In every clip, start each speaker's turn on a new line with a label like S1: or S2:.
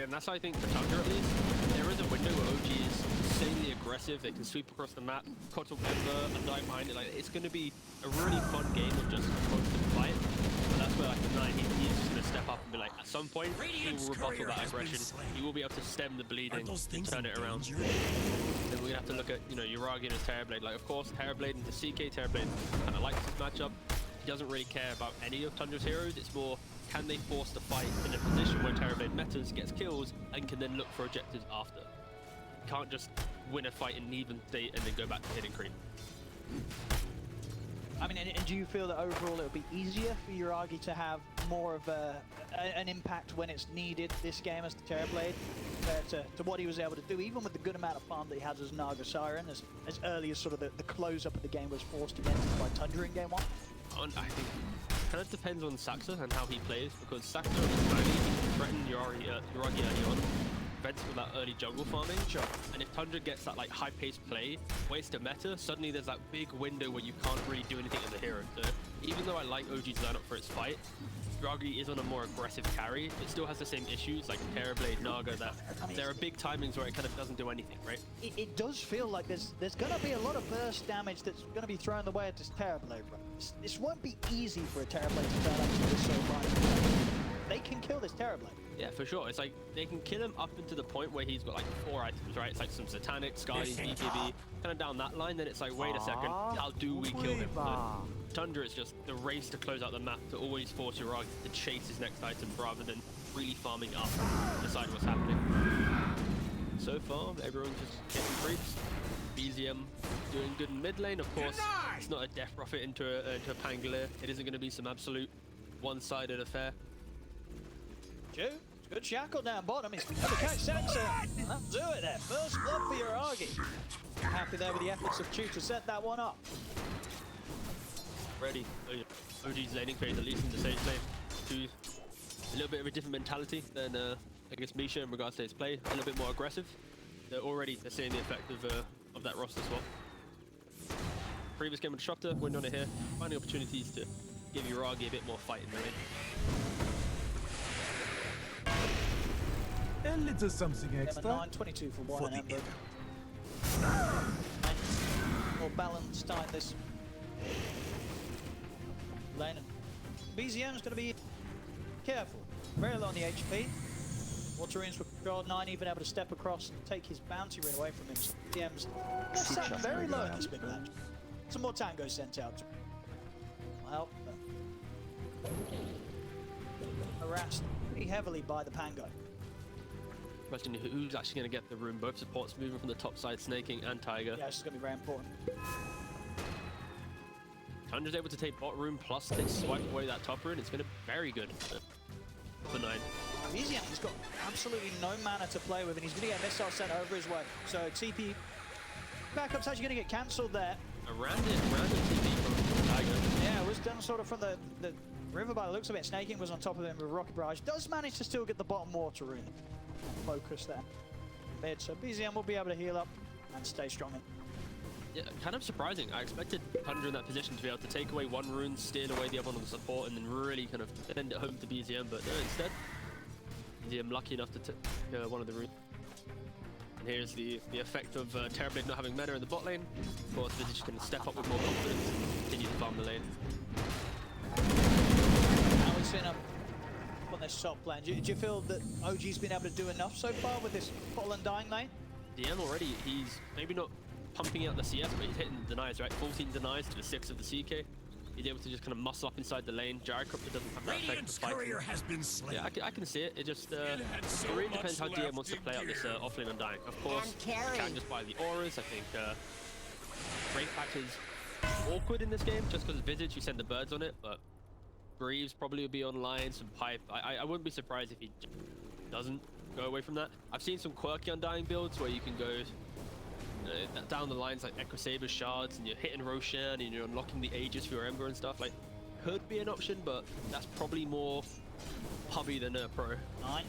S1: And that's why I think for Tundra at least, there is a window where OG is insanely aggressive. They can sweep across the map, Cottle Member, and die behind it. Like, it's going to be a really fun game of just constant fight. But that's where like the Knight, he's just going to step up and be like, at some point, he will rebuttal that aggression. He will be able to stem the bleeding and turn it around. Then we're going to have to look at, you know, Uragi and his Terrorblade. Like, of course, Terrorblade and the CK Terrorblade kind of likes this matchup. He doesn't really care about any of Tundra's heroes. It's more, can they force the fight in a position where Terrorblade metas, gets kills, and can then look for objectives after. You can't just win a fight in an even state and then go back to hitting creep.
S2: I mean, and do you feel that overall it would be easier for Uragi to have more of an impact when it's needed this game as the Terrorblade compared to what he was able to do, even with the good amount of farm that he has as Naga Siren, as early as sort of the close-up of the game was forced against by Tundra in game 1?
S1: I think it kind of depends on Saxa and how he plays, because Saxa can threaten Uragi early on, prevents with that early jungle farming.
S2: Sure.
S1: And if Tundra gets that like high-paced play, waste a meta, suddenly there's that big window where you can't really do anything as a hero. So even though I like OG's lineup for its fight, Uragi is on a more aggressive carry. It still has the same issues like Terrorblade, Naga, that there are big timings where it kind of doesn't do anything, right?
S2: It does feel like there's going to be a lot of burst damage that's going to be thrown away at this Terrorblade, right? This won't be easy for a Terrorblade to turn up to this so far. They can kill this Terrorblade. Yeah,
S1: for sure. It's like they can kill him up into the point where he's got like 4 items, right? It's like some Satanic, Sky, BKB, kind of down that line. Then it's like, wait a second, how do we kill him? Tundra is just the race to close out the map to always force Uragi to chase his next item rather than really farming up to decide what's happening. So far, everyone's just getting creeps. BZM doing good in mid lane, of course. It's not a death profit into a Pangolier. It isn't going to be some absolute one-sided affair.
S2: Joe, good shackle down bottom. He's going to catch Saxa. That'll do it there. First blood for Uragi. Happy there with the efforts of Chu to set that one up.
S1: Ready. OG's laning phase, at least in the stage lane. Chu's a little bit of a different mentality than I guess Misha in regards to his play. A little bit more aggressive. They're seeing the effect of that roster as well. Previous game with Disruptor, went on it here, finding opportunities to give Uragi a bit more fight in the lane.
S3: A little something extra.
S2: 9-22 for one and Ember. More balanced time this lane. BZM's going to be careful. Very low on the HP. Water runes were controlled. 9 even able to step across and take his bounty rune away from him. So BZM's sat very low in this big match. Some more tango sent out. Well, harassed pretty heavily by the Pango.
S1: Question who's actually going to get the rune. Both supports moving from the top side, Sneyking and Tiger.
S2: Yeah, this is going to be very important.
S1: Tundra's able to take bot rune plus they swipe away that top rune. It's going to be very good for 9.
S2: BZM, he's got absolutely no mana to play with, and he's going to get a missile sent over his way. So TP backup's actually going to get cancelled there.
S1: A random TP from Tiger.
S2: Yeah, it was done sort of from the river by the looks of it. Sneyking was on top of him with Rocket Barrage. Does manage to still get the bottom water rune. Focus there. Mid, so BZM will be able to heal up and stay strong.
S1: Yeah, kind of surprising. I expected Tundra in that position to be able to take away one rune, steal away the other one on the support, and then really kind of send it home to BZM, but no, instead, BZM lucky enough to take one of the runes. And here's the effect of Terrorblade not having mana in the bot lane. Of course, Visage can step up with more confidence and continue to farm the lane.
S2: Now we've seen on this top lane. Do you feel that OG's been able to do enough so far with this Fallen Dying lane?
S1: DM already, he's maybe not pumping out the CS, but he's hitting denies, right? 14 denies to the 6 of the CK. He's able to just kind of muscle up inside the lane. Gyrocopter doesn't have that effect of fighting.
S4: Has been slain.
S1: Yeah, I can see it. It just it really depends how DM wants to play out this offlane Undying. Of course, you can just buy the auras. I think Break Pact is awkward in this game just because Visage, you send the birds on it, but Greaves probably will be online, some pipe. I wouldn't be surprised if he doesn't go away from that. I've seen some quirky Undying builds where you can go down the lines like Echo Saber shards and you're hitting Roshan and you're unlocking the Aegis for your Ember and stuff. Like, could be an option, but that's probably more hobby than a pro.
S2: 9.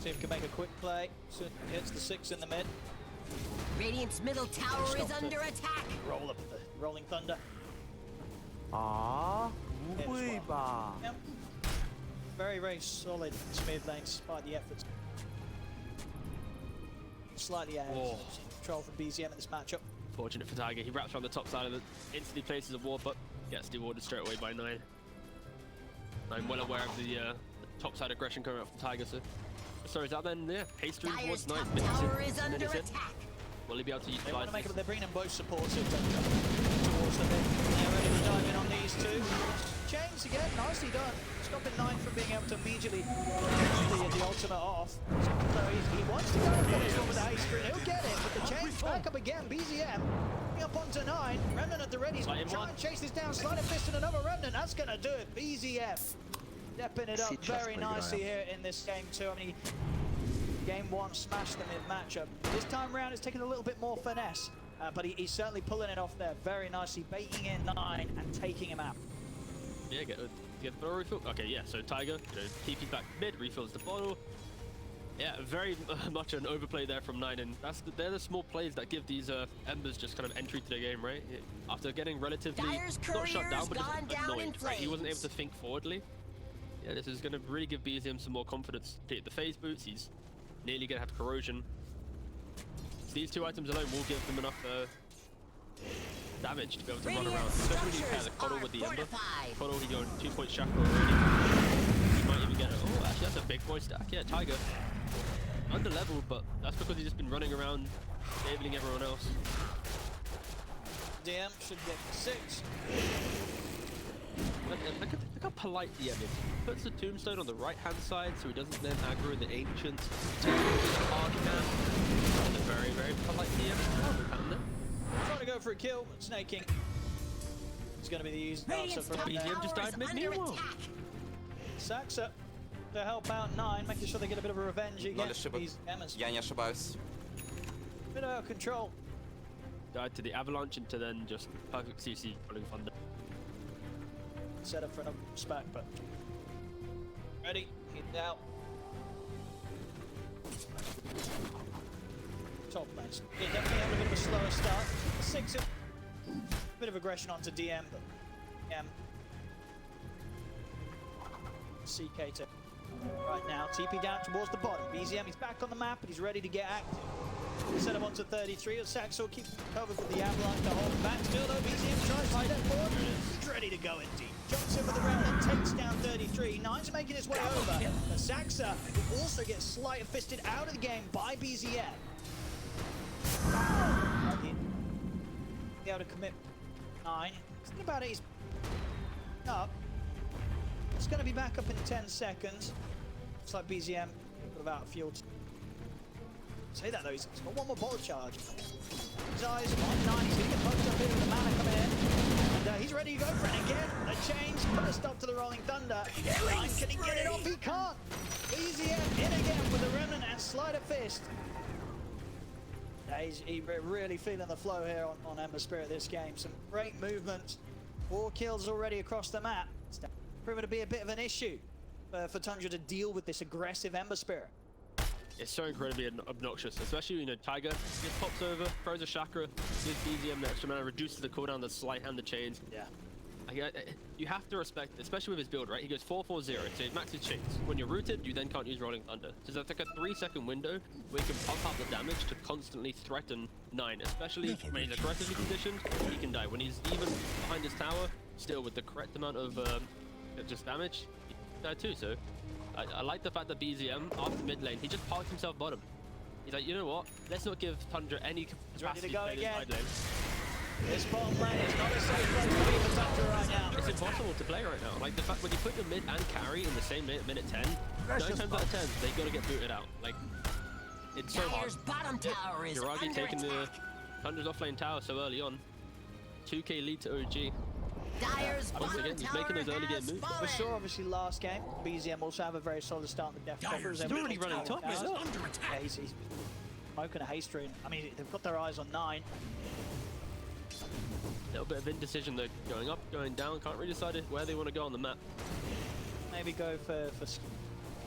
S2: See if he can make a quick play. So hits the 6 in the mid.
S5: Radiant's middle tower is under attack.
S2: Roll up the Rolling Thunder.
S3: Ah,
S2: Yep. very, very solid mid lane despite the efforts. Slightly ahead of control from BZM in this matchup.
S1: Fortunate for Tiger, he wraps around the top side of it, instantly places a ward, but gets dewarded straight away by 9. I'm well aware of the top side aggression coming out from Tiger, so... Sorry, is that then, yeah, haste through towards 9.
S5: Tower is under attack.
S1: Will he be able to utilize
S2: They want to make
S1: this?
S2: it, they're bringing them both supportive towards the mid. They're ready to dive in on these two. Chains again, nicely done. Stopping 9 from being able to immediately finish the ultimate off. So he wants to go for this one with the haste screen. He'll get it, but the chains back up again. BZM up onto 9. Remnant at the ready. He's going to try and chase this down. Slide a fist and another Remnant. That's going to do it. BZM stepping it up very nicely here in this game too. I mean, game 1 smashed the mid matchup. This time round it's taking a little bit more finesse, but he's certainly pulling it off there very nicely, baiting in 9 and taking him out.
S1: Yeah, get the bottle refill. Okay, yeah, so Tiger, TP's back mid, refills the bottle. Yeah, very much an overplay there from 9, and they're the small plays that give these Embers just kind of entry to the game, right? After getting relatively, not shut down, but just annoyed, right? He wasn't able to think forwardly. Yeah, this is going to really give BZM some more confidence. Take the phase boots, he's nearly going to have corrosion. So these 2 items alone will give them enough damage to be able to run around. Especially when you pair the Coddle with the Ember. Coddle, he's going 2-point chakra already. He might even get it. Oh, actually, that's a big boy stack. Yeah, Tiger. Under leveled, but that's because he's just been running around, enabling everyone else.
S2: DM should get 6.
S1: Look how polite DM is. Puts the tombstone on the right-hand side so he doesn't then aggro the ancient. Takes the hard cam. And a very, very polite DM.
S2: Trying to go for a kill, Sneyking. It's going to be the easy answer for him.
S1: BZM just died mid-meanwhile.
S2: Saxa to help out 9, making sure they get a bit of a revenge against these Emmers.
S3: Я не ошибаюсь.
S2: Bit out of control.
S1: Died to the avalanche into then just perfect CC pulling thunder.
S2: Set up for another spec, but ready, he's out. Top base. Yeah, definitely having a bit of a slower start. 6 of bit of aggression onto DM, but CK to right now. TP down towards the bottom. BZM is back on the map and he's ready to get active. Set him onto 33. Saxo keep covered with the avalanche to hold him back. Still though, BZM tries to step forward. He's ready to go in deep. Jumps in with the Remnant, takes down 33. 9's making his way over. But Saxa will also get slight fisted out of the game by BZM. Be able to commit 9. Something about it, he's up. It's going to be back up in 10 seconds. Looks like BZM without fuel. Say that though, he's got one more bottle charge. His eyes on 9, he's going to get bumped up here with the mana coming in. And he's ready to go for it again. The change, put a stop to the Rolling Thunder. 9, can he get it off? He can't. BZM in again with the Remnant and Sleight of Fist. He's really feeling the flow here on Ember Spirit this game. Some great movement. 4 kills already across the map. It's proven to be a bit of an issue for Tundra to deal with this aggressive Ember Spirit.
S1: It's so incredibly obnoxious, especially, you know, Tiger just pops over, throws a chakra, gives BZM the extra mana, reduces the cooldown, the slight and the chains.
S2: Yeah.
S1: You have to respect, especially with his build, right? He goes 4-4-0, so he maxes chains. When you're rooted, you then can't use Rolling Thunder. So there's like a 3-second window where you can pump up the damage to constantly threaten 9, especially when he's aggressively conditioned, he can die. When he's even behind his tower, still with the correct amount of just damage, he can die too. So I like the fact that BZM, after mid lane, he just parked himself bottom. He's like, you know what? Let's not give Tundra any capacity to play this side lane.
S2: This bottom lane is not a safe place to be for Tundra right now.
S1: It's impossible to play right now. Like, the fact when you put your mid and carry in the same minute 10, 9 times out of 10, they gotta get booted out. Like, it's so hard.
S5: Bottom tower is
S1: Gyrocopter taking the Tundra's offlane tower so early on. 2k lead to OG.
S5: Dyer's
S1: Once again, he's making those early game moves.
S2: We saw obviously last game, BZM also have a very solid start with Death Copper.
S1: He's already running top as well.
S2: Yeah, he's smoking a haste rune. I mean, they've got their eyes on 9.
S1: A little bit of indecision though, going up, going down, can't really decide where they want to go on the map.
S2: Maybe go for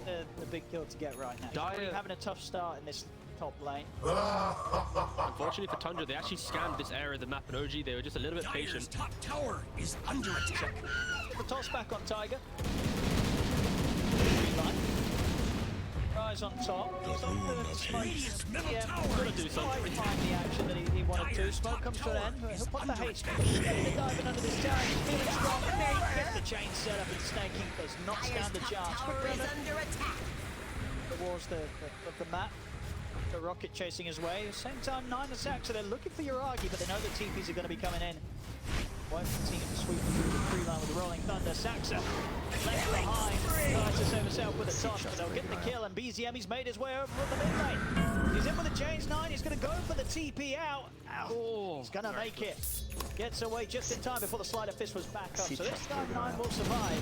S2: the big kill to get right now. He's really having a tough start in this top lane.
S1: Unfortunately for Tundra, they actually scanned this area of the map in OG. They were just a little bit patient.
S4: Top tower is under attack.
S2: Get the toss back on Tiger. guys on top. He's on the smoke. Yeah,
S1: Gotta do something.
S2: quite find the action that he wanted to. Smoke comes to an end. He'll put the haste. Diving under this tower. He's feeling strong. Gets the chain set up, and Sneyking does not stand a chance.
S5: Tower is under attack.
S2: Towards the map. The rocket chasing his way. Same time, 9 attacks, so they're looking for Yuragi, but they know the TPs are going to be coming in. Won't continue to sweep through the tree line with the rolling thunder. Saxa left behind, tries to save himself with a toss, but they'll get the kill. And BZM, he's made his way over from the mid lane. He's in with the chains 9. He's going to go for the TP out. Ow. He's going to make it. Gets away just in time before the sleight of fist was back up. So this time 9 will survive.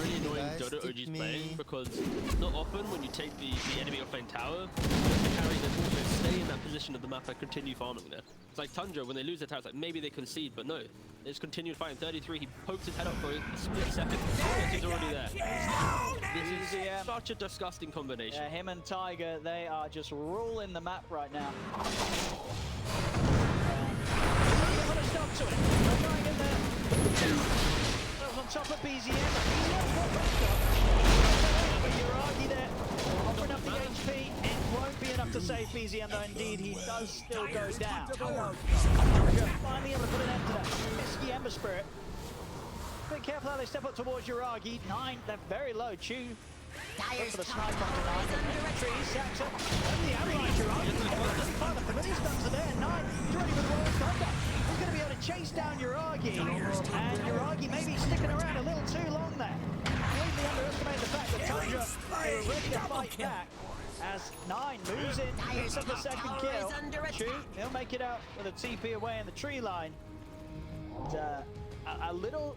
S1: Really annoying Dota OG's playing because not often when you take the enemy offlane tower, the carry then also stay in that position of the map and continue farming there. It's like Tundra, when they lose their tower, it's like maybe they concede, but no. They just continue fighting. 33, he pokes his head up for a split second. He's already there. This is such a disgusting combination.
S2: Yeah, him and Tiger, they are just ruling the map right now. Put a stop to it. They're going in there. On top of BZM. But Yuragi there, offering up the HP. It won't be enough to save BZM, though indeed he does still go down. Finally able to put an end to that risky Ember Spirit. Be careful how they step up towards Yuragi. 9, they're very low. Chew. For the snipe on tonight. Trees, Saxa. And the avalanche Yuragi. Doesn't find the familiar stuns are there. 9, he's ready for the rolling thunder. He's going to be able to chase down Yuragi, and Yuragi may be sticking around a little too long there. Completely underestimated the fact that Tundra are ready to fight back as 9 moves in, picks up the second kill. Chu, he'll make it out with a TP away in the tree line. And, a little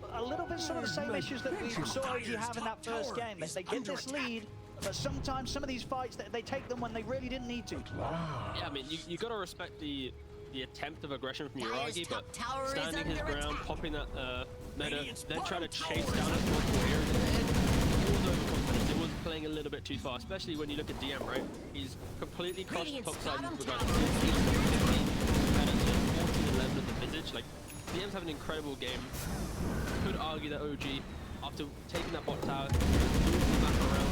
S2: bit sort of the same issues that we saw OG have in that first game. They get this lead, but sometimes some of these fights, they take them when they really didn't need to.
S1: Yeah, I mean, you got to respect the attempt of aggression from Yuragi, but standing his ground, popping that meta, then trying to chase down it multiple areas. It was overconfident. It was playing a little bit too far, especially when you look at DM, right? He's completely crushed the top side with like 15, 11 of the visage. Like, DM's having an incredible game. Could argue that OG, after taking that bot tower, moving the map around,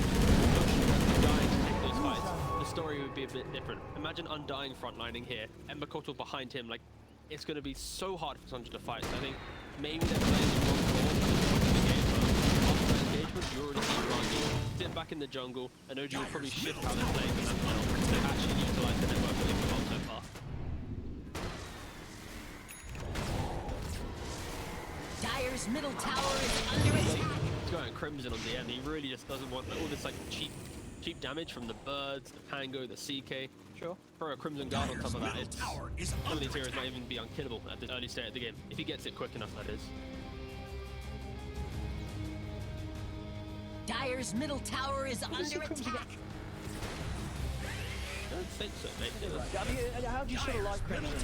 S1: dying to take those fights, the story would be a bit different. Imagine Undying frontlining here, Ember Kotal behind him. Like, it's going to be so hard for Tundra to fight. So I think maybe they're playing the wrong call in the game, but after that engagement, you already see Rangi sit back in the jungle, and OG will probably shift how they're playing in that final to actually utilize the network that they've got so far.
S5: Dire's middle tower is under attack.
S1: He's going Crimson on DM. He really just doesn't want all this like cheap damage from the birds, the Pango, the CK.
S2: Sure.
S1: Throw a Crimson Guard on top of that. It's some of these heroes might even be unkillable at this early stage of the game. If he gets it quick enough, that is.
S5: Dire's middle tower is under attack.
S1: I don't think so, mate.
S2: I mean, how do you sort of like Crimson?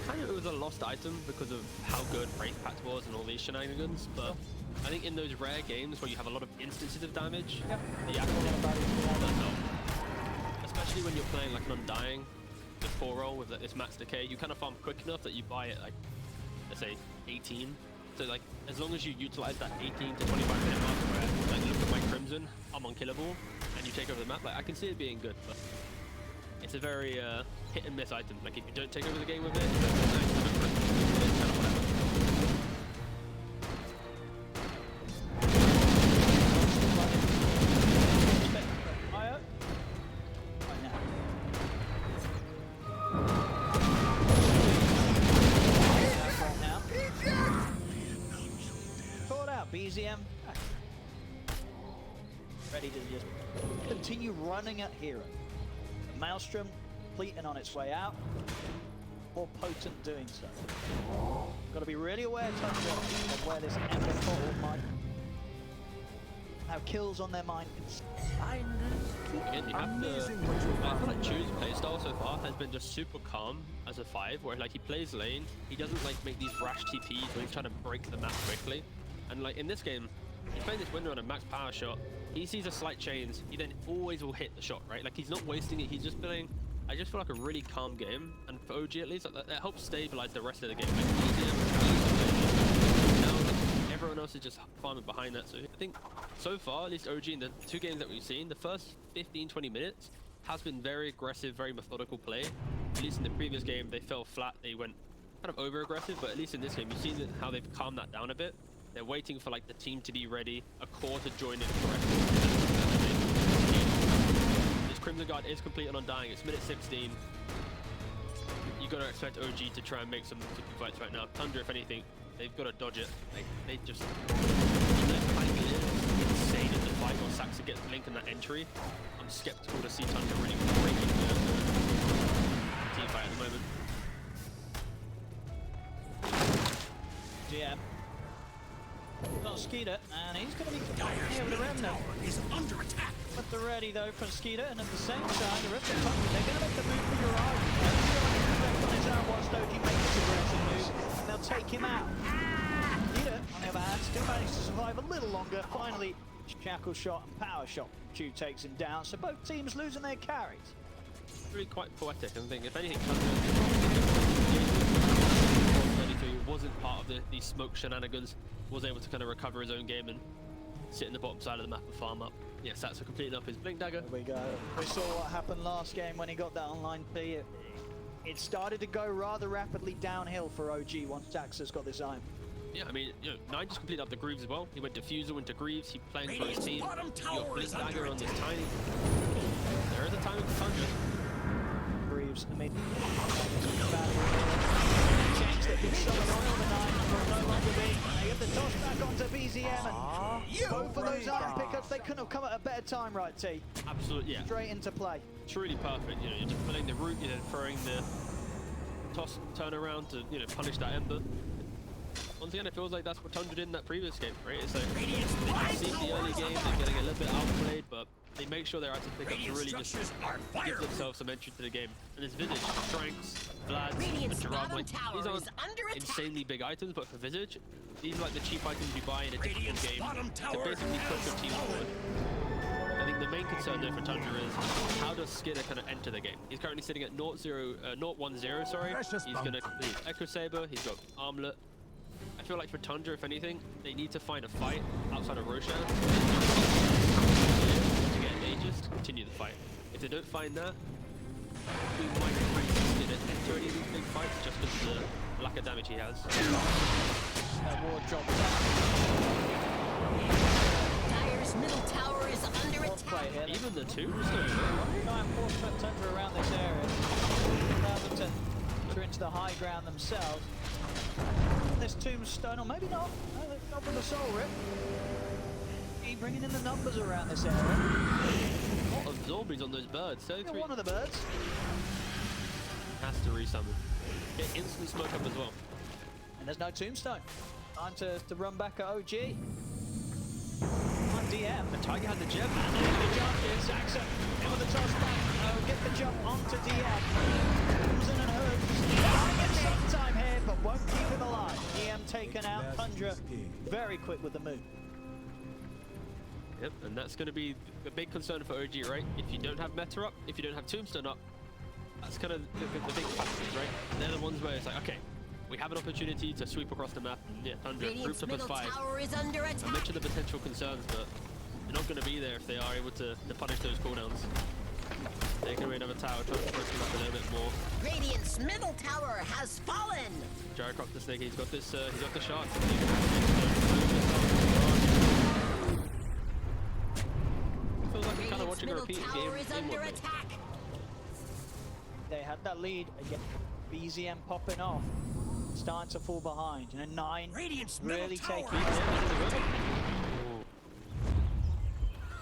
S1: Kind of it was a lost item because of how good Wraith Pact was and all these shenanigans, but I think in those rare games where you have a lot of instances of damage, the actual does help. Especially when you're playing like an Undying, the 4 roll with like, this max decay, you kind of farm quick enough that you buy it like, let's say, 18. So like, as long as you utilize that 18 to 25 minute mark where, like, look at my Crimson, I'm unkillable, and you take over the map, like, I can see it being good, but it's a very hit and miss item. Like, if you don't take over the game with it, it's kind of whatever.
S2: BZM ready to just continue running at hero. Maelstrom completing on its way out, more potent doing so. Got to be really aware, Tundra, of where this Ember Portal might have kills on their mind.
S1: Again, you have the, I feel like Chu's playstyle so far has been just super calm as a 5, where like he plays lane, he doesn't like make these rash TPs where he's trying to break the map quickly. And like in this game, he's playing this window on a max power shot. He sees a slight chains, he then always will hit the shot, right? Like he's not wasting it, he's just playing, I just feel like a really calm game. And for OG at least, like, that helps stabilize the rest of the game. Like, now like, everyone else is just farming behind that, so I think so far, at least OG in the 2 games that we've seen, the first 15-20 minutes has been very aggressive, very methodical play. At least in the previous game, they fell flat. They went kind of over-aggressive, but at least in this game, you've seen how they've calmed that down a bit. They're waiting for like the team to be ready, a core to join in correctly. This Crimson Guard is complete and undying. It's minute 16. You gotta expect OG to try and make some fights right now. Tundra, if anything, they've got to dodge it. They just their timing is insane in the fight. Or Saxa gets Blink in that entry. I'm skeptical to see Tundra really breaking the team fight at the moment.
S2: GM. Got Skeeter, and he's going to be here with the Remnant.
S3: Is under attack.
S2: But they're ready though from Skeeter, and at the same time, the rest of the country, they're going to make the move for Uriah. On his own, whilst OG makes this aggressive move, and they'll take him out. Skeeter, on the other hand, still managed to survive a little longer. Finally, Shackle Shot and Power Shot. Chew takes him down, so both teams losing their carries.
S1: Really quite poetic, I think. If anything, wasn't part of the smoke shenanigans, was able to kind of recover his own game and sit in the bottom side of the map and farm up. Yes, that's completing up his Blink Dagger.
S2: There we go. We saw what happened last game when he got that online P. It started to go rather rapidly downhill for OG once Daxter's got this iron.
S1: Yeah, I mean, you know, Nine just completed up the Grooves as well. He went Diffuser, went to Greaves, he playing for his team. He got Blink Dagger on this tiny. There is a timing for Tundra.
S2: Greaves, I mean, changed it. Big solid oil the Nine will no longer be. They get the toss back onto BZM, and both of those iron pickups, they couldn't have come at a better time, right, T?
S1: Absolutely, yeah.
S2: Straight into play.
S1: Truly perfect. You know, you're just pulling the root, you're throwing the toss turnaround to, you know, punish that Ember. Once again, it feels like that's what Tundra did in that previous game, right? It's like they can see the early game, they're getting a little bit outplayed, but they make sure they're active pickups to really just give themselves some entry to the game. And this Visage, Tranks, Vlad, and Gerard, like, these aren't insanely big items, but for Visage, these are like the cheap items you buy in a different game to basically push your team forward. I think the main concern there for Tundra is how does Skidder kind of enter the game? He's currently sitting at 0-1-0, sorry. He's going to complete Echo Saber, he's got Armlet. I feel like for Tundra, if anything, they need to find a fight outside of Roshan to get Aegis to continue the fight. If they don't find that, we might enter any of these big fights just because of the lack of damage he has.
S2: That ward drop.
S5: Dire's middle tower is under attack.
S1: Even the tombstone.
S2: Try and force Tundra around this area. Allow them to enter into the high ground themselves. This tombstone, or maybe not. No, they've gone for the soul rip. Keep bringing in the numbers around this area.
S1: A lot of zombies on those birds. 33.
S2: One of the birds
S1: has to resummon. Get instant smoke up as well.
S2: And there's no tombstone. Time to run back at OG. On DM.
S1: The Tiger had the gem.
S2: The jump is Saxa. In with the toss back. Get the jump onto DM. Crimson and Hoods. Trying to get some time here, but won't keep him alive. DM taken out. Tundra very quick with the move.
S1: Yep, and that's going to be the big concern for OG, right? If you don't have Meta up, if you don't have Tombstone up, that's kind of the big factors, right? They're the ones where it's like, okay, we have an opportunity to sweep across the map. And yeah, Tundra groups up as 5. I mentioned the potential concerns, but they're not going to be there if they are able to punish those cooldowns. They can win another tower, try to push them up a little bit more.
S5: Radiant's middle tower has fallen.
S1: Gyrocopter Sneyking, he's got this, he's got the shards. Feels like we're kind of watching a repeat game.
S2: They had that lead again. BZM popping off, starting to fall behind, and a 9 really taking it.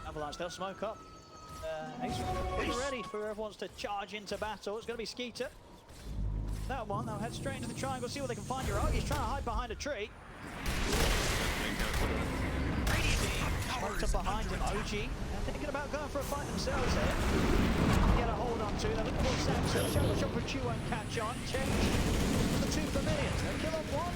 S2: Avalanche, they'll smoke up. Ace ready for whoever wants to charge into battle. It's going to be Skeeter. That one, they'll head straight into the triangle, see what they can find. He's trying to hide behind a tree. Smoked up behind him, OG. They're thinking about going for a fight themselves here. Get a hold on to. They're looking for Samson. Shadow Shot for Chew won't catch on. Change the 2 familiars. They'll kill off one.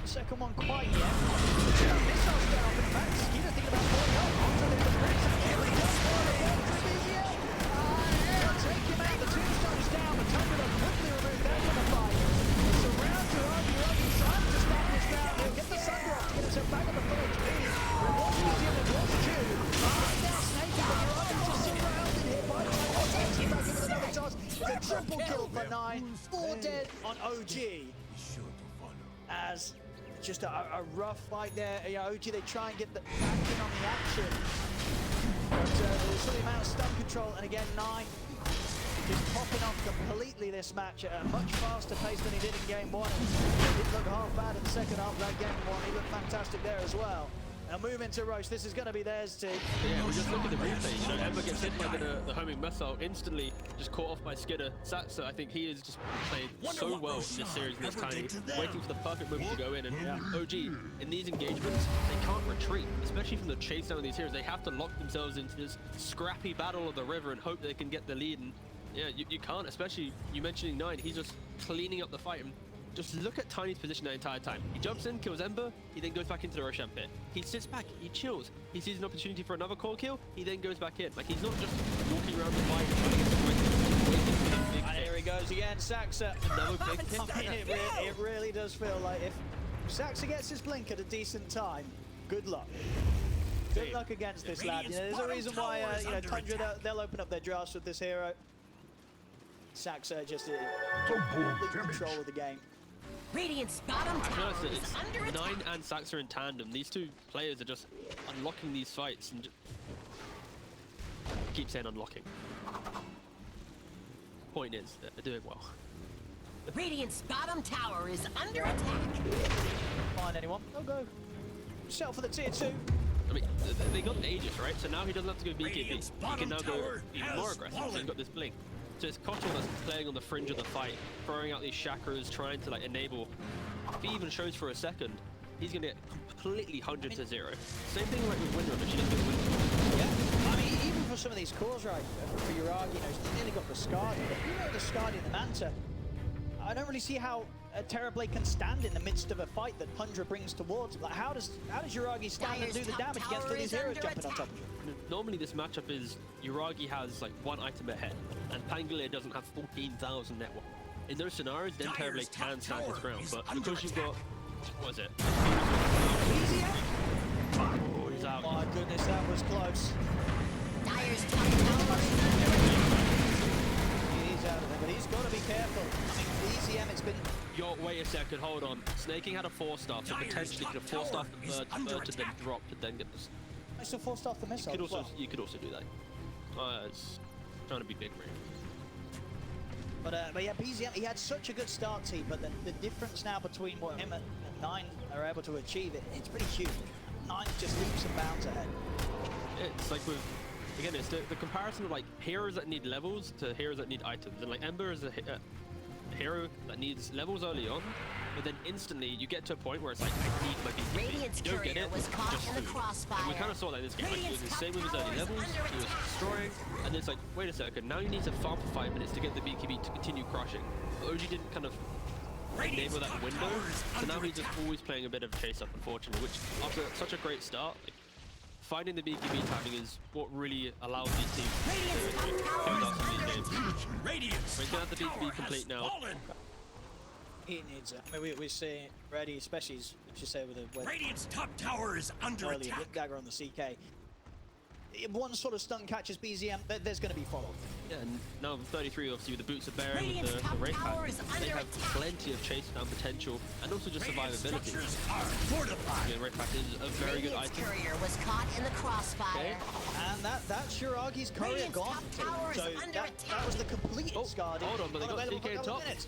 S2: The second one quite yet. Missiles down, but in fact, Skeeter thinking about pulling up onto the bridge. Here he goes for it again. They'll take him out. The tombstone's down, but Tundra will quickly remove that from the fight. It's around to Ruggy. Trying to stop this down. He'll get the Sunrock. Get himself back on the full speed. Triple kill for 9, 4 dead on OG. As just a rough fight there. Yeah, OG, they try and get back in on the action. But there's the amount of stun control, and again, 9 just popping off completely this match at a much faster pace than he did in game 1. He didn't look half bad in the second half of that game 1. He looked fantastic there as well. Now move into Roche. This is going to be theirs too.
S1: Yeah, we just look at the replay. You know, Ember gets hit by the homing missile, instantly just caught off by Skidder. Satsa, I think he has just played so well in this series, in this tiny, waiting for the perfect moment to go in. And OG, in these engagements, they can't retreat, especially from the chase down of these heroes. They have to lock themselves into this scrappy battle of the river and hope they can get the lead. And yeah, you can't, especially you mentioning 9. He's just cleaning up the fight. And just look at Tiny's position the entire time. He jumps in, kills Ember, he then goes back into the Roshan pit. He sits back, he chills. He sees an opportunity for another core kill, he then goes back in. Like, he's not just walking around the fight and trying to get some waiting for the big
S2: And here he goes again, Saxa.
S1: Another big hit.
S2: It really does feel like if Saxa gets his blink at a decent time, good luck. Good luck against this lad. You know, there's a reason why you know, Tundra, they'll open up their drafts with this hero. Saxa just in complete control of the game.
S5: Radiant's bottom tower is
S1: It's
S5: under
S1: 9
S5: attack.
S1: and Saxa in tandem. These two players are just unlocking these fights and keep saying unlocking. Point is, they're doing well.
S5: Radiant's bottom tower is under attack.
S2: Find anyone? They'll go. Settle for the tier 2.
S1: I mean, they got Aegis, right? So now he doesn't have to go BKB. He can now go even more aggressive. So he's got this blink. So it's Kotal that's playing on the fringe of the fight, throwing out these chakras, trying to like enable. If he even shows for a second, he's gonna get completely 100 to 0. Same thing like with Windrunner, she didn't get Windrunner.
S2: Yeah, I mean, even for some of these cores, right, for Yuragi, you know, he's nearly got the Skadi, but you know the Skadi and the Manta, I don't really see how Terrorblade can stand in the midst of a fight that Tundra brings towards him. Like, how does Yuragi stand and do the damage against all these heroes jumping on top of him?
S1: Normally this matchup is Yuragi has like 1 item ahead, and Pangolier doesn't have 14,000 network. In those scenarios, then Terrorblade can stand his ground, but because you've got, what was it?
S2: Easy,
S1: Oh, he's out.
S2: my goodness, that was close.
S5: Dyer's top tower is under attack.
S2: He's out of there, but he's got to be careful. I mean, EZM, it's been...
S1: Yo, wait a second, hold on. Sneyking had a 4-star, so potentially could have 4-starred the third to then drop to then get this.
S2: I still forced off the missile
S1: You could
S2: as
S1: also,
S2: well.
S1: you could also do that. It's trying to be big brain.
S2: But yeah, BZM, he had such a good start, T, but the difference now between what him and 9 are able to achieve, it's pretty huge. 9 just leaps and bounds ahead.
S1: It's like with, again, it's the comparison of like heroes that need levels to heroes that need items. And like Ember is a hero that needs levels early on, but then instantly you get to a point where it's like, I need my BKB.
S5: Radiant's
S1: You don't get
S5: courier
S1: it,
S5: was caught
S1: just
S5: in the
S1: food.
S5: crossfire.
S1: And we kind of saw that in this game. Like, it was the
S5: Radiant's
S1: same with his
S5: top
S1: early
S5: tower is
S1: levels,
S5: under
S1: he was
S5: attack.
S1: destroying, and then it's like, wait a second, now you need to farm for 5 minutes to get the BKB to continue crushing. But OG didn't kind of enable that window, so now he's just always playing a bit of chase up, unfortunately, which after such a great start, like, finding the BKB timing is what really allows these teams to do that in these games.
S3: Radiance.
S1: He's gonna have the BKB complete now.
S2: He needs it. I mean, we're seeing ready, especially, as you say, with the
S3: Radiant's top tower is under
S2: early
S3: attack.
S2: hit dagger on the CK. If one sort of stun catches BZM, there's going to be follow.
S1: Yeah, and now 33, obviously, with the Boots of Bearing, with
S5: Radiant's
S1: the
S5: top
S1: Wraith
S5: tower
S1: Pack,
S5: is
S1: they
S5: under
S1: have
S5: attack.
S1: plenty of chase down potential, and also just
S3: Radiant
S1: survivability.
S3: structures are fortified.
S1: Yeah, Wraith Pack is a very good
S5: Radiant's
S1: item.
S5: courier was caught in the crossfire.
S2: And that's Shiragi's courier
S5: Radiant's
S2: gone.
S5: top tower is
S2: So
S5: under
S2: that
S5: attack.
S2: was the completed
S1: Oh,
S2: Skadi.
S1: hold on, but they got
S2: Unavailable for
S1: CK
S2: a couple
S1: top.
S2: of minutes.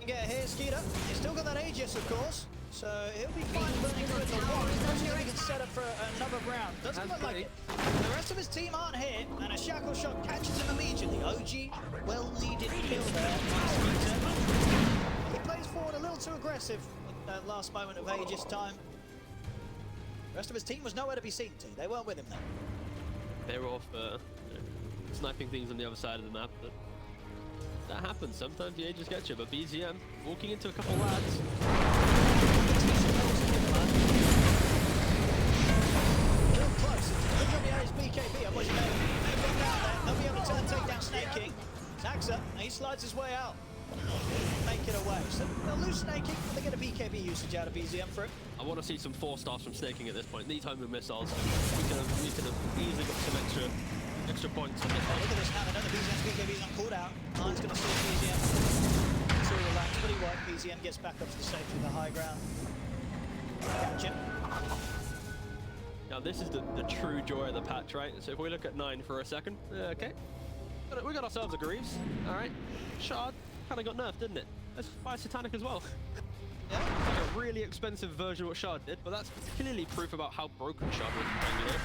S2: You get here, Skeeter. He's still got that Aegis, of course. So he'll be fine burning through the wall. He's going to set up for another round. Doesn't look like it. The rest of his team aren't here, and a shackle shot catches him immediately. OG, well-needed kill there. He plays forward a little too aggressive at that last moment of Aegis time. The rest of his team was nowhere to be seen, T. They weren't with him there.
S1: They were off sniping things on the other side of the map, but that happens. Sometimes the Aegis get you, but BZM walking into a couple lads.
S2: Real close. Good job he had his BKB. I wish he may have gone down there. They'll be able to turn take down Sneyking. Zaxa, he slides his way out. Make take it away. So they'll lose Sneyking, but they get a BKB usage out of BZM for it.
S1: I want to see some 4-stars from Sneyking at this point. Need time with missiles. We could have easily got some extra points on this
S2: Oh,
S1: one.
S2: look at this now. Another BZM's BKB's not pulled out. Line's going to see BZM. See the lands pretty wide. BZM gets back up to the safety of the high ground. Catch him.
S1: Now this is the true joy of the patch, right? So if we look at 9 for a second, okay. We got ourselves a Greaves, all right. Shard kind of got nerfed, didn't it? Let's buy Satanic as well.
S2: Yeah.
S1: It's like a really expensive version of what Shard did, but that's clearly proof about how broken Shard was. You know? The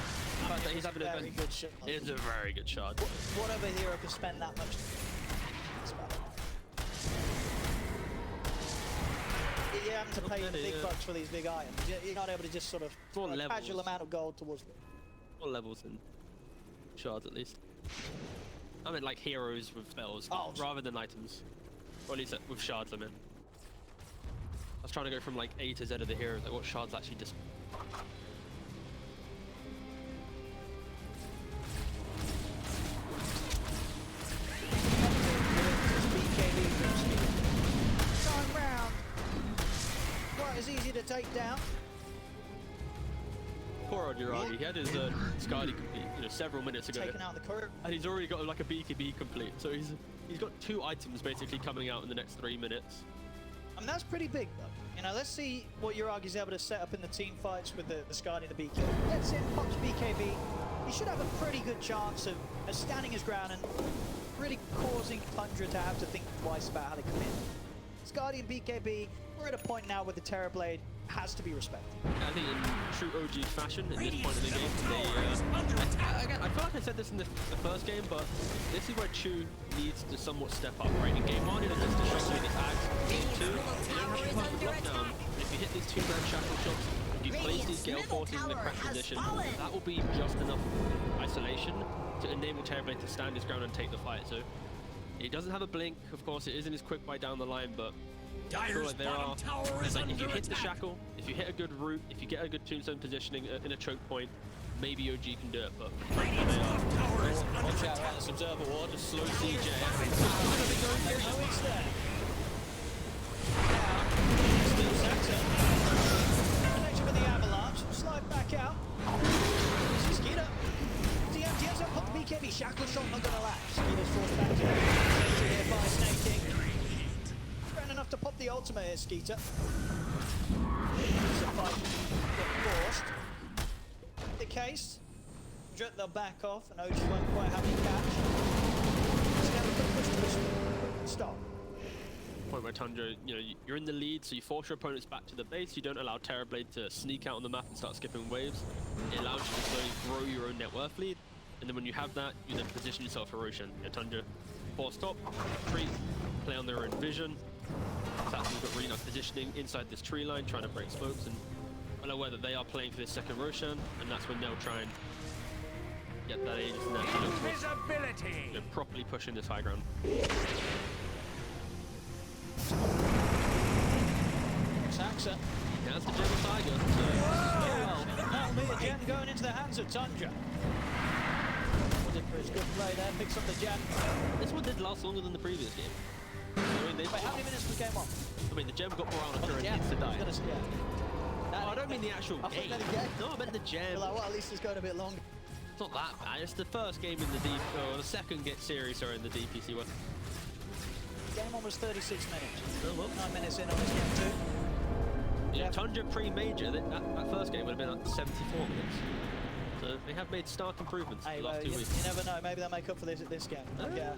S1: fact that he's having a
S2: very good shot.
S1: It's a very good Shard.
S2: What other hero could spend that much? You're having to pay big bucks for these big items. You're not able to just sort of throw a casual amount of gold towards them.
S1: What levels in Shards at least? I mean like heroes with spells rather than items. Or at least with Shards I mean. I was trying to go from like A to Z of the heroes, like what Shards actually just...
S2: Time round. Quite as easy to take down.
S1: Poor old Uragi, he had his Skadi complete several minutes ago.
S2: Taking out the curve.
S1: And he's already got like a BKB complete, so he's got 2 items basically coming out in the next 3 minutes.
S2: I mean, that's pretty big, though. You know, let's see what Uragi's able to set up in the team fights with the Skadi and the BKB. Let's hit pops BKB. He should have a pretty good chance of standing his ground and really causing Tundra to have to think twice about how they come in. Skadi and BKB, we're at a point now where the Terrorblade has to be respected.
S1: I think in true OG fashion, at this point in the game, again, I feel like I said this in the first game, but this is where Chu needs to somewhat step up, right? In game 1, it is just to shock you in his ads. Game 2, you don't have to put the lockdown. If you hit these 2-man shackle shots, if you place these Gale Forces in the correct position, that will be just enough isolation to enable Terrorblade to stand his ground and take the fight. So he doesn't have a blink, of course, it isn't his quick buy down the line, but I feel like there are, like if you hit the shackle, if you hit a good route, if you get a good tombstone positioning in a choke point, maybe OG can do it, but watch out around this observer ward, just slow CJ.
S2: It's there. Still Saxon. Connection with the avalanche. Slide back out. This is Skeeter. DM's up, put the BKB. Shackle shot not gonna last. Skeeter's forced back to here by Sneyking. Enough to pop the ultimate here, Skeeter. Forced. The case. They'll back off, and OG won't quite have the catch. Stop.
S1: Point where Tundra, you're in the lead, so you force your opponents back to the base. You don't allow Terrorblade to sneak out on the map and start skipping waves. It allows you to slowly grow your own net worth lead, and then when you have that, you then position yourself for Roshan. Tundra force top, retreat, play on their own vision. Saxon's got really nice positioning inside this tree line, trying to break smokes, and well aware that they are playing for this second Roshan, and that's when they'll try and get that Aegis and they're properly pushing this high ground.
S2: Saxon.
S1: He has the Gem of Tiger, so
S2: That'll be a gem going into the hands of Tundra. Was it for his good play there? Picks up the gem.
S1: This one did last longer than the previous game. I mean,
S2: Wait, how many minutes was game on?
S1: I mean, the gem got more on and needs to die.
S2: Yeah.
S1: I don't mean the actual game. No, I meant the gem.
S2: Like, well, at least it's going a bit longer.
S1: It's not that bad. It's the first game in the or the second series in the DPC one.
S2: Game on was 36 minutes.
S1: Oh, well.
S2: 9 minutes in on this game too.
S1: Yeah, Tundra pre-major, that first game would have been like 74 minutes. So they have made stark improvements in the last 2 weeks.
S2: You never know. Maybe they'll make up for this at this game. Yeah.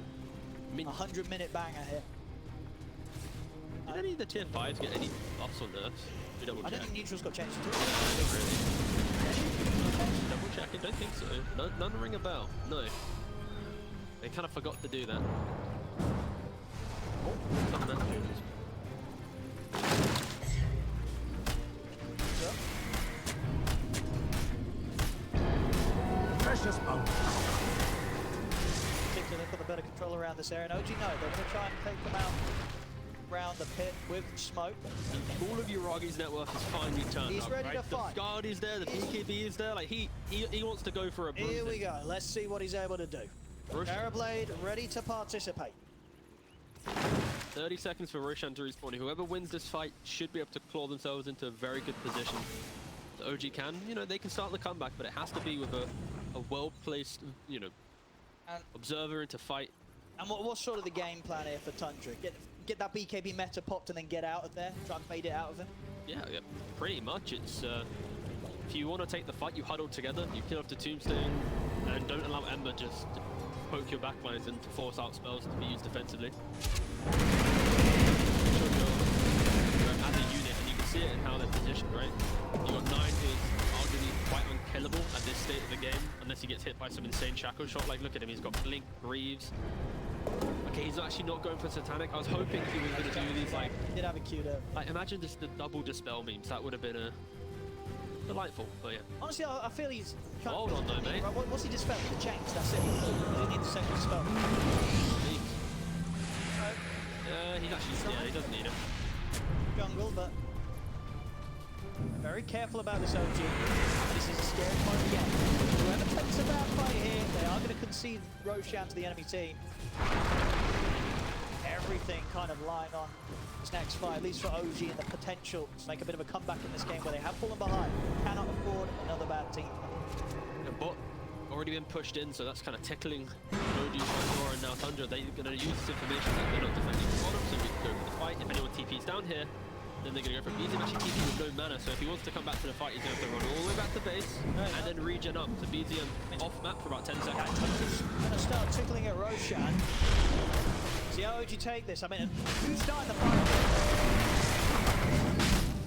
S1: I mean,
S2: 100-minute banger here.
S1: Did any of the tier 5s get any buffs or nerfs? We double check.
S2: I don't think neutrals got changed too.
S1: Really? Double check. I don't think so. None ring a bell. No. They kind of forgot to do that. Oh, some matches.
S3: Precious bones.
S2: Particularly they've got the better control around this area. And OG, no, they're going to try and take them out around the pit with smoke.
S1: And all of Uragi's net worth is finally turned
S2: He's
S1: up,
S2: ready
S1: right?
S2: to fight.
S1: The Guard is there, the BKB is there. Like he wants to go for a bronze.
S2: Here we go. Let's see what he's able to do.
S1: Roshan.
S2: Terrorblade ready to participate.
S1: 30 seconds for Roshan to respawn. Whoever wins this fight should be able to claw themselves into a very good position. The OG can, you know, they can start the comeback, but it has to be with a well-placed, you know, observer into fight.
S2: And what's sort of the game plan here for Tundra? Get that BKB meta popped and then get out of there, try and fade it out of him?
S1: Yeah, pretty much. It's if you want to take the fight, you huddle together, you kill off the Tombstone, and don't allow Ember just to poke your backlines and to force out spells to be used defensively. As a unit, and you can see it in how they're positioned, right? You got 9 who's arguably quite unkillable at this state of the game, unless he gets hit by some insane shackle shot. Like, look at him, he's got Blink, Greaves. Okay, he's actually not going for Satanic. I was hoping he was going to do these, like...
S2: He did have a cute up.
S1: Like, imagine just the double dispel memes. That would have been a... delightful, but yeah.
S2: Honestly, I feel he's...
S1: Hold on though, mate.
S2: Right, what's he dispelled? The chains, that's it. He needs a second dispel.
S1: He's actually... yeah, he doesn't need it.
S2: Jungle, but... very careful about this OG. This is a scary point again. Whoever takes a bad fight here, they are going to concede Roshan to the enemy team. Everything kind of lying on this next fight, at least for OG, and the potential to make a bit of a comeback in this game where they have fallen behind. Cannot afford another bad team.
S1: The bot already been pushed in, so that's kind of tickling OG's front door, and now Tundra, they're going to use this information that they're not defending the bottom, so we can go for the fight. If anyone TP's down here, then they're going to go for BZM. Actually TP with no mana, so if he wants to come back to the fight, he's going to have to run all the way back to base and then regen up. So BZM off map for about 10 seconds.
S2: Going to start tickling at Roshan. See how OG take this? I mean, who's starting the fight?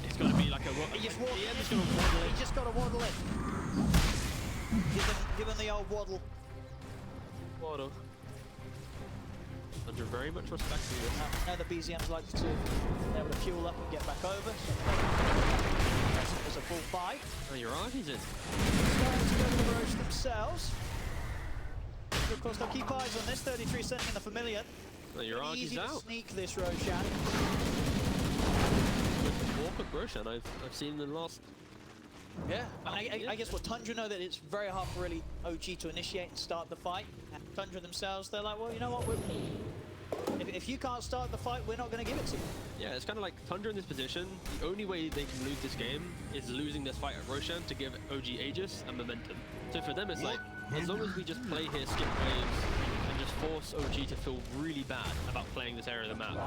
S1: It's going to be like a...
S2: He just walked in. He just got to waddle in. Give him the old waddle.
S1: Waddle. Tundra very much respecting this.
S2: Now the BZMs like to be able to fuel up and get back over. So there's a full fight.
S1: Oh, you're right, he's in.
S2: Starting to go to the Roche themselves. So of course, they'll keep eyes on this. 33 sending in the familiar.
S1: Oh, you're right, he's
S2: easy
S1: out.
S2: to sneak this Roshan.
S1: Awkward Roshan I've seen in the last...
S2: Yeah, I guess what Tundra know that it's very hard for really OG to initiate and start the fight. And Tundra themselves, they're like, well, you know what? If you can't start the fight, we're not going to give it to you.
S1: Yeah, it's kind of like Tundra in this position. The only way they can lose this game is losing this fight at Roshan to give OG Aegis and momentum. So for them, it's like, as long as we just play here, skip waves, and just force OG to feel really bad about playing this area of the map,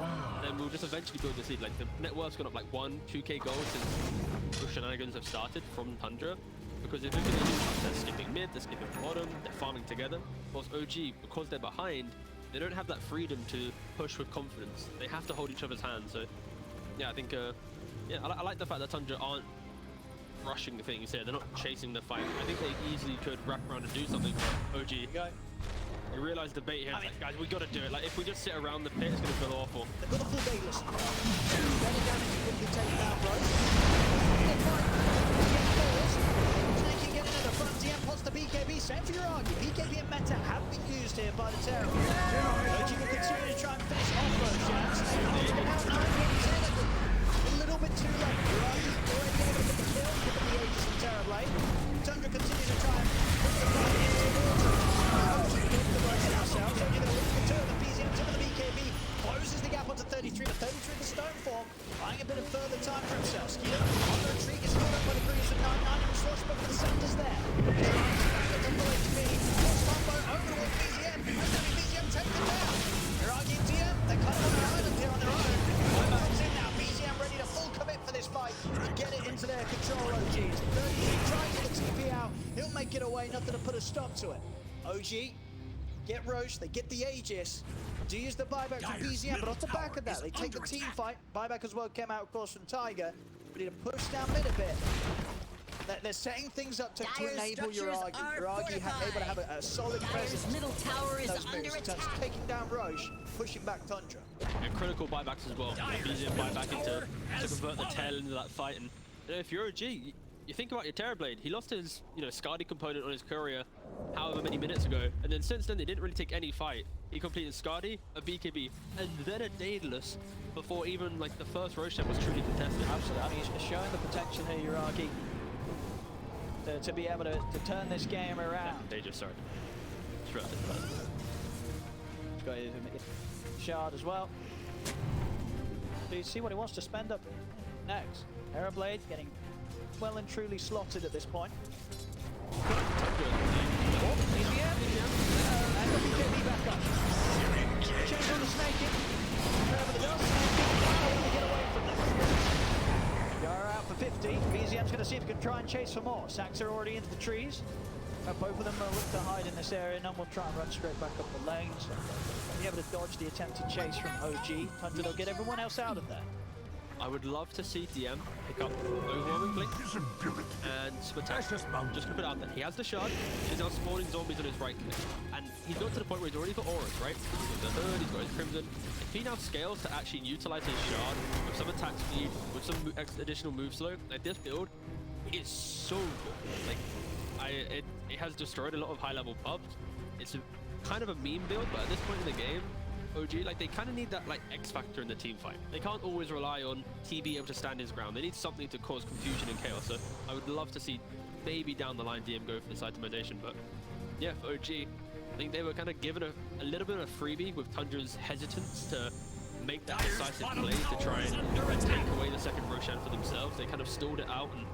S1: then we'll just eventually build this lead. Like, the net worth's gone up like 2k gold since the shenanigans have started from Tundra. Because if they're going to do, they're skipping mid, they're skipping bottom, they're farming together. Whilst OG, because they're behind, they don't have that freedom to push with confidence. They have to hold each other's hands. So, yeah, I think, yeah, I like the fact that Tundra aren't rushing the things here. They're not chasing the fight. I think they easily could wrap around and do something for OG. You realise the bait here. It's like, guys, we got to do it. Like, if we just sit around the pit, it's going to feel awful.
S2: They've got a full Daedalus. Ready damage quickly taken down, bro. Sneyking getting to the front. TM pots the BKB. Same for your argue. BKB and Meta have been used here by the Terror. OG will continue to try and finish off Roshan. Sneyking out 9 a little bit too late. Ruggy already able to get the kill. Given the Aegis and Terrorblade. Tundra continue to try and put the fight into water. OG get the Roshan ourselves. OG going to lose the turn. The BZM tip of the BKB closes the gap onto 33. But 33 the stone form, buying a bit of further time for himself. Skier on the retreat is caught up by the Greaves of 9-9 and Swatch, but the center's there. The double HP. Force combo over towards BZM. And then BZM takes it down. Miragi and TM, they're kind of on an island here on their own. Comes in now. BZM ready to full commit for this fight and get it into their control. OGs. 33 trying to get the TP out. He'll make it away. Nothing to put a stop to it. OG get Roche. They get the Aegis. Do use the buyback from BZM, but off the back of that, they take the team fight. Buyback as well came out, of course, from Tiger. Ready to push down mid a bit. They're setting things up to enable Uragi. Uragi able to have a solid presence.
S5: Middle tower is under attack.
S2: Taking down Roche, pushing back Tundra.
S1: And critical buybacks as well. BZM buyback to convert the tail into that fight. And you know, if you're OG, you think about your Terrorblade. He lost his, Skadi component on his courier however many minutes ago, and then since then they didn't really take any fight. He completed Skadi, a BKB, and then a Daedalus before even like the first Roshan was truly contested.
S2: Absolutely. I mean, he's showing the potential here, Uragi, to be able to turn this game around.
S1: They just sorry.
S2: He's got his shard as well. Do you see what he wants to spend up next? Aeroblade getting well and truly slotted at this point. And looking to get me back up. Change on the Sneyking. Over the dust. Sneyking to get away from them. Gyro out for 50. BZM's going to see if he can try and chase for more. Sacks are already into the trees. Both of them will look to hide in this area. None will try and run straight back up the lanes. Be able to dodge the attempted chase from OG. Tundra will get everyone else out of there.
S1: I would love to see DM pick up overwhelming blink and attack. Just gonna put it out there. He has the shard. He's now spawning zombies on his right click, and he's got to the point where he's already got auras, right? He's got the herd. He's got his crimson. If he now scales to actually utilize his shard with some attack speed, with some additional move slow, like this build is so good. Like, it has destroyed a lot of high level pubs. It's kind of a meme build, but at this point in the game, OG, like, they kind of need that, like, X factor in the team fight. They can't always rely on TB able to stand his ground. They need something to cause confusion and chaos. So I would love to see maybe down the line DM go for this itemization. But yeah, for OG, I think they were kind of given a little bit of a freebie with Tundra's hesitance to make that decisive play to try and take away the second Roshan for themselves. They kind of stalled it out, and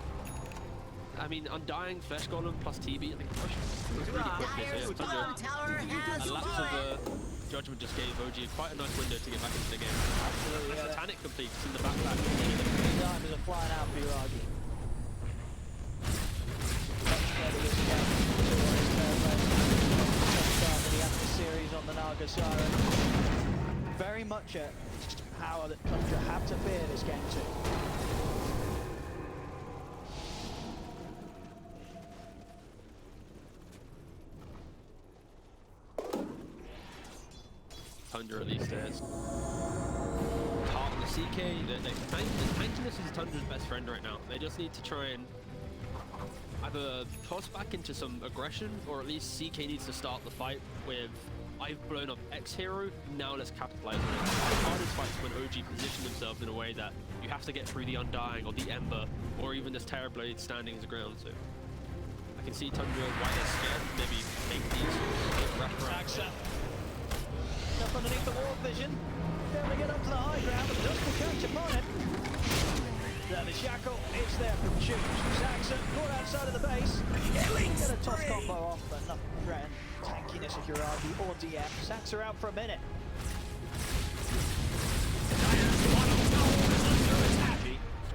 S1: I mean, Undying, Flesh Golem plus TB, I think the push was really quick here. So yeah, Tundra, a lapse of Judgment just gave OG quite a nice window to get back into the game.
S2: Absolutely, yeah.
S1: Satanic completes in the backpack.
S2: These items are flying out for you, Argy. Series on the Naga Siren. Very much a power that Tundra have to fear this game too.
S1: Tundra at least is. Top the CK, the tankiness is Tundra's best friend right now. They just need to try and either toss back into some aggression, or at least CK needs to start the fight with, I've blown up X hero, now let's capitalize on it. The hardest fights when OG position themselves in a way that you have to get through the Undying or the Ember, or even this Terrorblade standing his ground. So I can see Tundra why they're scared, maybe make these wrap around.
S2: Up underneath the wall vision. Able to get up to the high ground, but the dust will catch upon it. Now the shackle is there from Choose. Saxon caught outside of the base. Get a toss combo off, but nothing threatened. Tankiness of Uragi or DM. Sax are out for a minute.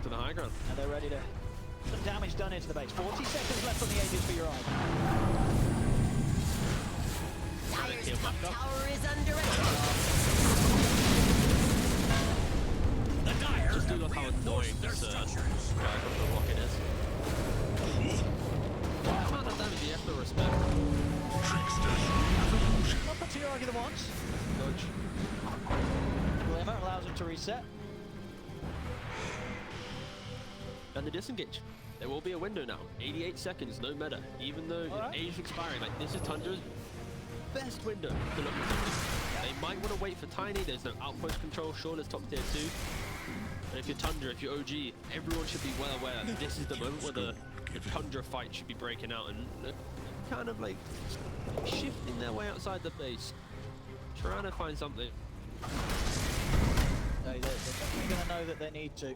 S1: To the high ground.
S2: And they're ready to some damage done into the base. 40 seconds left on the Aegis for Uragi.
S5: Dire's top tower is under attack.
S3: The Dire
S1: Just do look how annoying this Gyrocopter rocket is. What amount of damage do you have to respect?
S2: Not put to Uragi the once.
S1: Dodge.
S2: Glimmer allows him to reset.
S1: And the disengage. There will be a window now. 88 seconds, no meta. Even though age is expiring, like, this is Tundra's best window to look at something. They might want to wait for Tiny. There's no outpost control. Sure, there's top tier 2. But if you're Tundra, if you're OG, everyone should be well aware that this is the moment where the Tundra fight should be breaking out, and they're kind of like shifting their way outside the base, trying to find something.
S2: They're definitely going to know that they need to.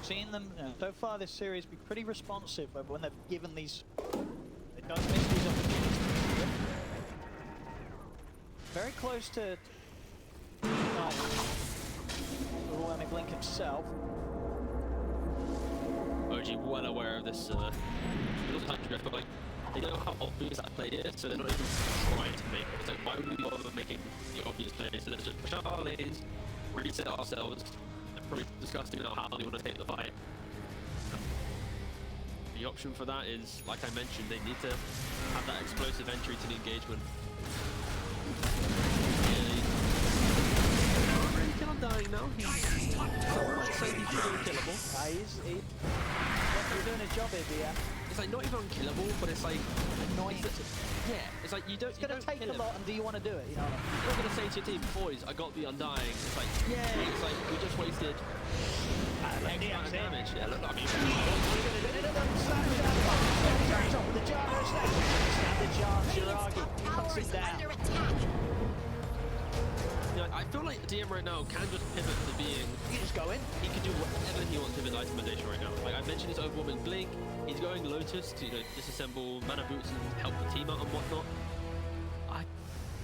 S2: Seen them, you know, so far this series be pretty responsive when they've given these. They don't miss these opportunities. Very close to overwhelming blink himself.
S1: OG well aware of this little Tundra, but like, they know how obvious that play is, so they're not even trying to make it. It's like, why would we bother making the obvious play? So let's just push out our lanes, reset ourselves. They're probably discussing about how they want to take the fight. The option for that is, like I mentioned, they need to have that explosive entry to the engagement. Dying now. He's say he's pretty unkillable.
S2: He's doing his job here, DM.
S1: It's like not even unkillable, but it's like
S2: Annoying.
S1: yeah, it's like you don't.
S2: It's going to take a lot, and do you want to do it? You know.
S1: You're not going to say to your team, boys, I got the Undying. It's like, yeah, it's like we just wasted X amount of damage. Yeah, look, I mean,
S2: the Gyro Snake. The Gyrocopter cuts him down.
S1: you know, I feel like DM right now can just pivot to being...
S2: You just go in.
S1: He can do whatever he wants with his itemization right now. Like I mentioned his overwhelming blink. He's going Lotus to disassemble mana boots and help the team out and whatnot.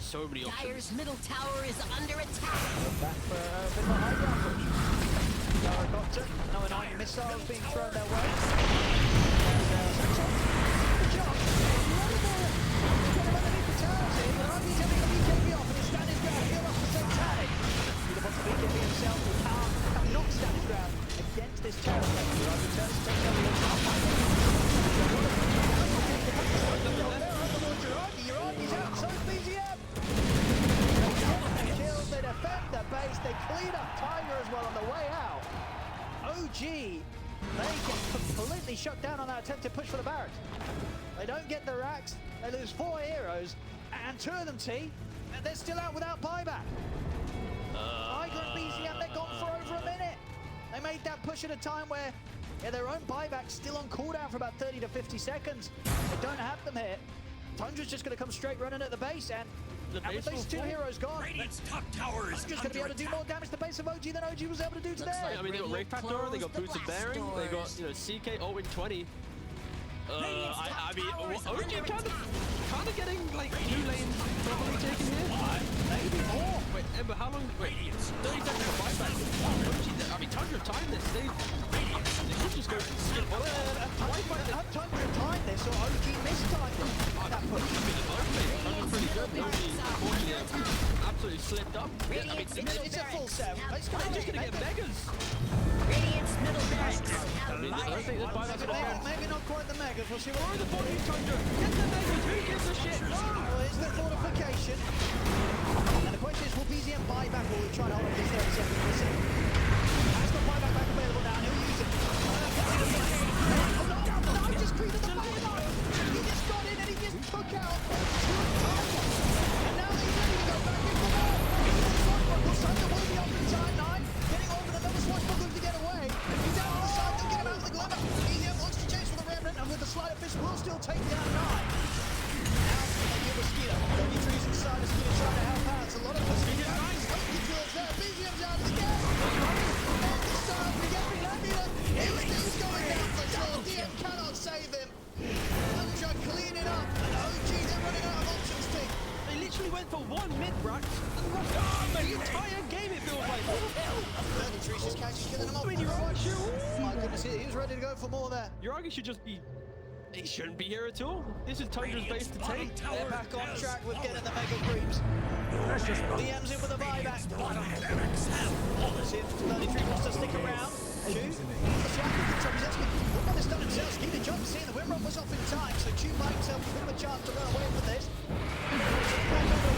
S1: So many options.
S5: Dyer's middle tower is under attack.
S2: Back for a bit of a high ground push. Gyrocopter, knowing all your missiles being thrown their way. Good job. He's got him underneath the towers here, but Arby's having a BKB off and he's standing his ground. He'll off the Satanic. He wants to BKB himself with power. Cannot stand his ground against this terror. Arby turns to take down the Your Arby's out, so is BZM. Kills, they defend the base, they clean up Tiger as well on the way out. OG, they get completely shut down on that attempted push for the barracks. They don't get the racks, they lose 4 heroes, and 2 of them, T, and they're still out without buyback. Tiger and BZM, they're gone for over a minute. They made that push at a time where their own buyback's still on cooldown for about 30 to 50 seconds. They don't have them here. Tundra's just going to come straight running at the base, and with those 2 heroes gone,
S3: Radiant's top tower is
S2: Tundra's going to be able to do more damage to the base of OG than OG was able to do today.
S1: I mean, they got Wraith Factor, they got Boots of Bearing, they got CK Ulwin 20. I mean, OG kind of getting like 2 lanes probably taken here.
S2: Maybe more.
S1: Wait, Ember, how long? Wait, 30 seconds of buyback. I mean, Tundra timed this. They could just go skip.
S2: Tundra timed this, or OG mistimed it. That push.
S1: Tundra's pretty good. Unfortunately, absolutely slipped up. I mean,
S2: It's a full set.
S1: they're just going to get Megas.
S5: Radiant's middle barracks.
S1: I mean, I don't think this buyback's enough.
S2: Maybe not quite the Megas. We'll see what
S1: The body Tundra. Get the Megas. Who gives a shit?
S2: Well, it's the fortification. And the question is, will BZM buy back or will he try to hold up this 30 seconds? We'll see. Has got buyback back available now, and he'll use it. No, he just created the buyback. He just got in and he just took out 2 targets. And now he's ready to go back in for more. Thunder will be up in time 9. Getting over the number swashbuckler to get away. He's out on the side, they'll get him out of the glimmer. BZM wants to chase for the remnant, and with the sleight of fist will still take down 9. Mosquito. 33's inside, Mosquito trying to help out. It's a lot of Mosquito. Kills there. BZM's out of the game. This time we get Relendia. He's going down for sure. DM cannot save him. Tundra clean it up. And OG, they're running out of options, T.
S1: They literally went for 1 mid-rack and rushed on the entire game, it feels like.
S2: 33's just catching, killing him off.
S1: I mean, Uragi,
S2: my goodness, he was ready to go for more there.
S1: Uragi should just be... He shouldn't be here at all. This is Tundra's base to take.
S2: They're back on track with getting the mega creeps. DM's in with a buyback. See if 33 wants to stick around. Chew. Look at this done himself. Ski the jump, seeing the Wimrun was off in time, so Chew by himself a bit of a chance to run away from this. Back over